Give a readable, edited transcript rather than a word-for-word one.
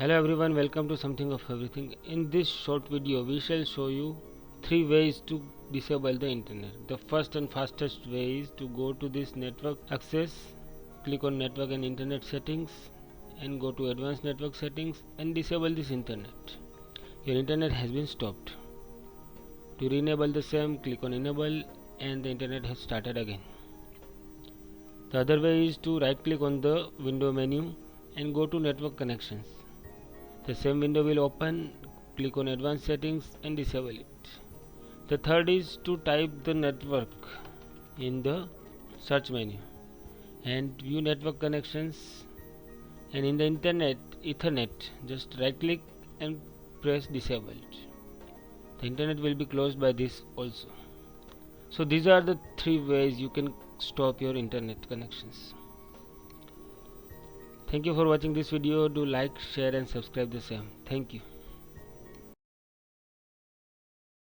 Hello everyone, welcome to Something of Everything. In this short video we shall show you 3 ways to disable the internet. The first and fastest way is to go to this network access, click on network and internet settings and go to advanced network settings and disable this internet. Your internet has been stopped. To re-enable the same, click on enable and the internet has started again. The other way is to right click on the window menu and go to network connections. The same window will open, click on advanced settings and disable it. The third is to type the network in the search menu and view network connections, and in the internet ethernet just right click and press disable. The internet will be closed by this also. So these are the 3 ways you can stop your internet connections. Thank you for watching this video. Do like, share and subscribe the same. Thank you.